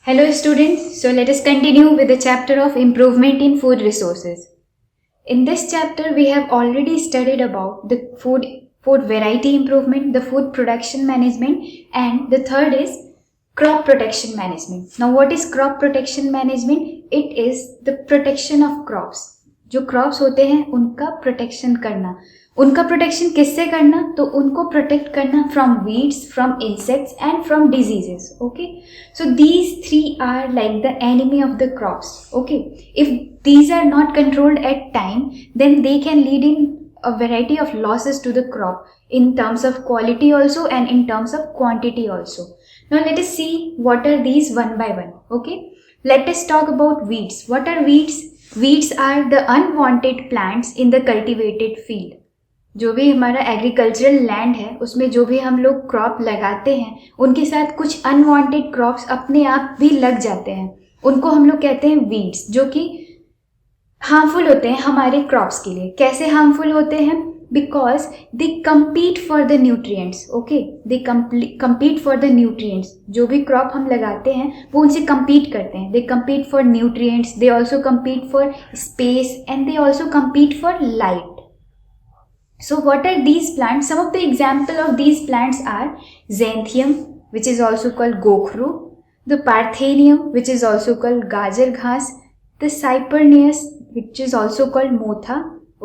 Hello students, so let us continue with the chapter of improvement in food resources. In this chapter we have already studied about the food variety improvement, the food production management, and the third is crop protection management. Now what is crop protection management? It is the protection of crops. जो crops होते हैं उनका protection करना. उनका protection किससे करना? तो उनको प्रोटेक्ट करना from weeds, from insects and from diseases. Okay, so these three are like the enemy of the crops. Okay, if these are not controlled at time, then they can lead in a variety of losses to the crop in terms of quality also and in terms of quantity also. Now let us see what are these one by one. Okay, let us talk about weeds. What are weeds? Weeds are the unwanted plants in the cultivated field. जो भी हमारा agricultural land है उसमें जो भी हम लोग crop लगाते हैं उनके साथ कुछ अनवांटेड क्रॉप्स अपने आप भी लग जाते हैं. उनको हम लोग कहते हैं वीड्स, जो कि हार्मफुल होते हैं हमारे क्रॉप्स के लिए. कैसे हार्मफुल होते हैं? Because they compete for the nutrients. Okay, they compete for the nutrients. जो भी क्रॉप हम लगाते हैं वो उनसे कम्पीट करते हैं. दे compete for nutrients, they also compete for space and they also compete for light. So what are these plants? Some of the example of these plants are xanthium, which is also called gokhru, the parthenium, which is also called gajar ghas, the cyperneus, which is also called motha.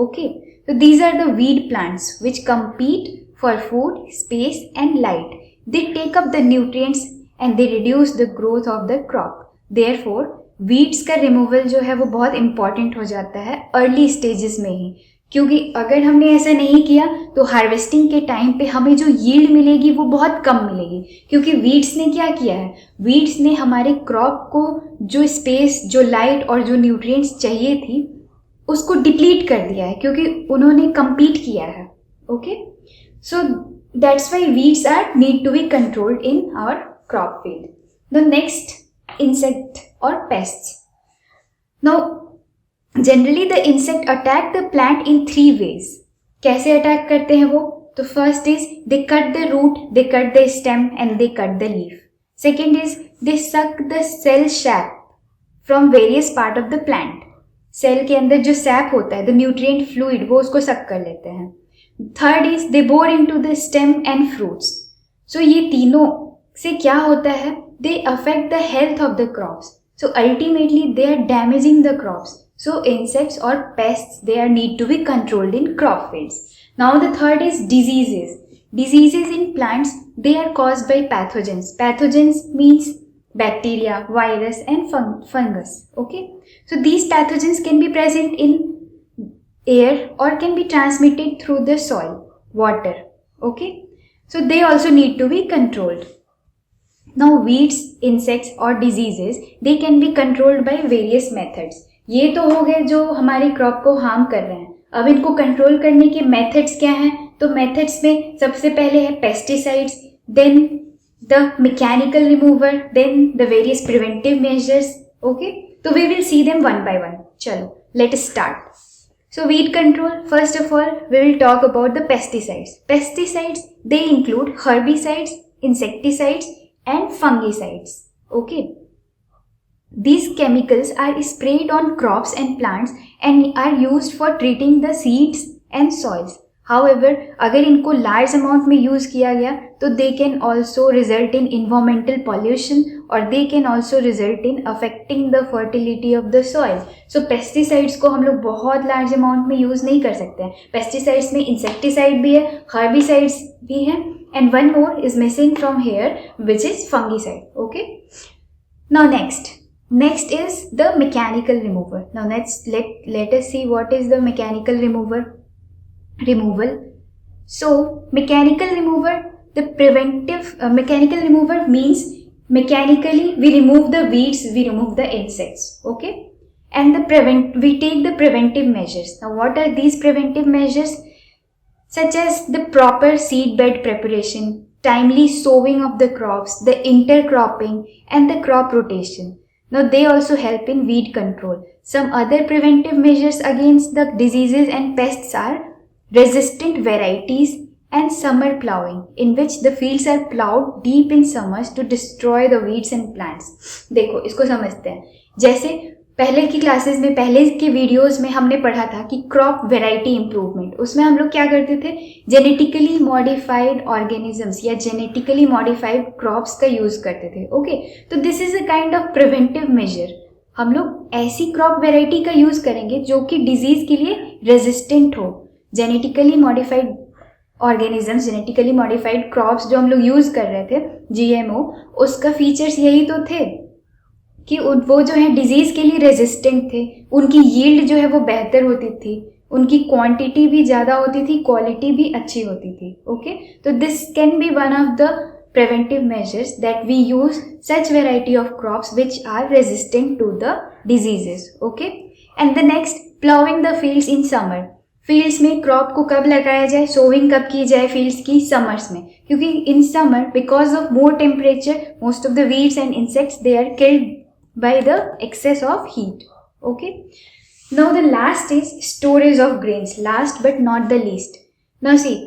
Okay, so these are the weed plants which compete for food, space and light. They take up the nutrients and they reduce the growth of the crop. Therefore weeds का removal जो है वो बहुत important हो जाता है early stages में ही, क्योंकि अगर हमने ऐसा नहीं किया तो हार्वेस्टिंग के टाइम पे हमें जो यील्ड मिलेगी वो बहुत कम मिलेगी. क्योंकि वीड्स ने क्या किया है? वीड्स ने हमारे क्रॉप को जो स्पेस, जो लाइट और जो न्यूट्रिएंट्स चाहिए थी उसको डिप्लीट कर दिया है, क्योंकि उन्होंने कम्पीट किया है. Okay, so that's why weeds are need to be controlled in our crop field. The next, insect और pests. Now generally the insect attack the plant in 3 ways. कैसे अटैक करते हैं वो? तो first is they cut the root, they cut the stem and they cut the leaf. Second is they suck the cell sap from various part of the plant. Cell के अंदर जो SAP होता है, the nutrient fluid, वो उसको सक कर लेते हैं. Third is they bore into the stem and fruits. So ये तीनों से क्या होता है? They affect the health of the crops. So ultimately they are damaging the crops. So insects or pests, they are need to be controlled in crop fields. Now the third is diseases. Diseases in plants, they are caused by pathogens. Pathogens means bacteria, virus and fungus. Okay, so these pathogens can be present in air or can be transmitted through the soil, water. Okay, so they also need to be controlled. Now weeds, insects or diseases, they can be controlled by various methods. ये तो हो गए जो हमारे crop को harm कर रहे हैं. अब इनको कंट्रोल करने के मेथड्स क्या हैं? तो मेथड्स में सबसे पहले है pesticides, then the mechanical remover, then the various preventive measures. Okay, तो we will see them one by one. चलो let us start. So weed control, first of all we will talk about the pesticides. Pesticides they include herbicides, insecticides and fungicides. Okay, these chemicals are sprayed on crops and plants and are used for treating the seeds and soils. However, अगर इनको large amount में use किया गया तो they can also result in environmental pollution और they can also result in affecting the fertility of the soil. So pesticides को हम लोग बहुत large amount में use नहीं कर सकते हैं. Pesticides में insecticide भी है, herbicides भी है, and one more is missing from here, which is fungicide. Okay, now Next is the mechanical remover. Now let us see what is the mechanical removal. So mechanical remover, the preventive mechanical remover means mechanically we remove the weeds, we remove the insects. Okay, and we take the preventive measures. Now what are these preventive measures? Such as the proper seed bed preparation, timely sowing of the crops, the intercropping and the crop rotation. Now they also help in weed control. Some other preventive measures against the diseases and pests are resistant varieties and summer plowing, in which the fields are plowed deep in summers to destroy the weeds and plants. देखो इसको समझते हैं. जैसे पहले की classes में, पहले के वीडियोस में हमने पढ़ा था कि क्रॉप वेराइटी इंप्रूवमेंट, उसमें हम लोग क्या करते थे, जेनेटिकली मॉडिफाइड ऑर्गेनिजम्स या जेनेटिकली मॉडिफाइड क्रॉप्स का यूज करते थे. ओके, तो this is a kind of preventive measure. हम लोग ऐसी क्रॉप वेराइटी का यूज करेंगे जो कि डिजीज के लिए रेजिस्टेंट हो. Genetically modified organisms, genetically modified crops जो हम लोग यूज कर रहे थे, GMO, उसका फीचर्स यही तो थे कि वो जो है डिजीज के लिए रेजिस्टेंट थे, उनकी यील्ड जो है वो बेहतर होती थी, उनकी क्वांटिटी भी ज़्यादा होती थी, क्वालिटी भी अच्छी होती थी. ओके, तो this can be one of the preventive measures that we use such variety of crops which are resistant to the diseases. Okay, and the next, plowing the fields in summer. Fields में crop को कब लगाया जाए, sowing कब की जाए fields की, summers में, क्योंकि in summer because of more temperature most of the weeds and insects they are killed by the excess of heat. Okay, now the last is storage of grains, last but not the least. Now see,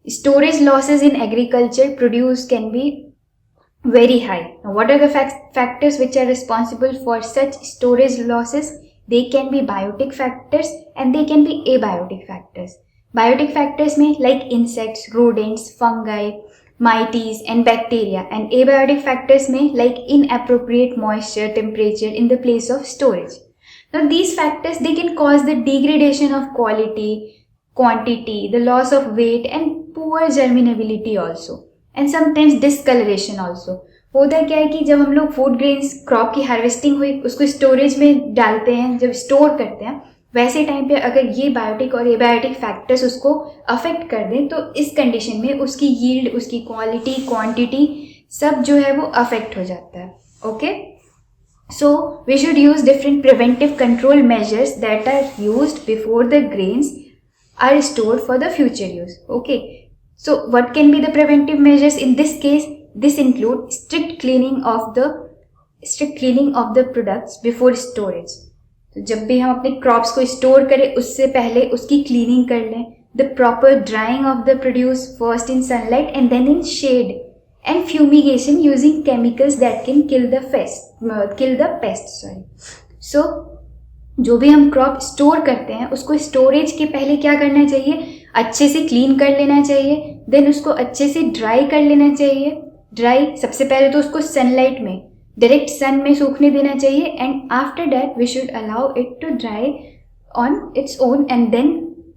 storage losses in agriculture produce can be very high. Now, what are the factors which are responsible for such storage losses? They can be biotic factors and they can be abiotic factors. Biotic factors में like insects, rodents, fungi, mites and bacteria, and abiotic factors में like inappropriate moisture, temperature in the place of storage. Now these factors, they can cause the degradation of quality, quantity, the loss of weight and poor germinability also, and sometimes discoloration also. होता क्या है कि जब हम लोग food grains, crop की harvesting हुई, उसको स्टोरेज में डालते हैं, जब स्टोर करते हैं, वैसे टाइम पे अगर ये बायोटिक और एबायोटिक फैक्टर्स उसको अफेक्ट कर दें, तो इस कंडीशन में उसकी यील्ड, उसकी क्वालिटी, क्वांटिटी सब जो है वो अफेक्ट हो जाता है. Okay, so we should use different preventive control measures that are used before the grains are stored for the future use. Okay, so what can be the preventive measures in this case? This include strict cleaning of the products before storage. तो जब भी हम अपने crops को store करें उससे पहले उसकी क्लीनिंग कर लें. The proper drying of the produce, first in sunlight and then in shade, and fumigation using chemicals that can kill the pest. So जो भी हम क्रॉप स्टोर करते हैं उसको स्टोरेज के पहले क्या करना चाहिए, अच्छे से क्लीन कर लेना चाहिए, देन उसको अच्छे से ड्राई कर लेना चाहिए. ड्राई सबसे पहले तो उसको सनलाइट में, डायरेक्ट सन में सूखने देना चाहिए, and after that we should allow it to dry on its own and then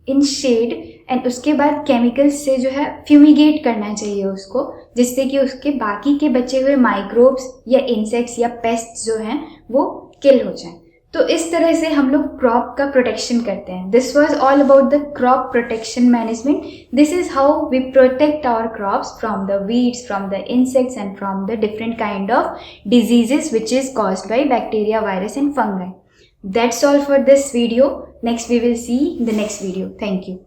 in shade, and उसके बाद केमिकल्स से जो है फ्यूमिगेट करना चाहिए उसको, जिससे कि उसके बाकी के बचे हुए माइक्रोब्स या इंसेक्ट्स या पेस्ट जो हैं वो किल हो जाएं. तो इस तरह से हम लोग क्रॉप का प्रोटेक्शन करते हैं. This was all about the crop protection management. This is how we protect our crops from the weeds, from the insects and from the different kind of diseases which is caused by bacteria, virus and fungi. That's all for this video. Next we will see in the next video. Thank you.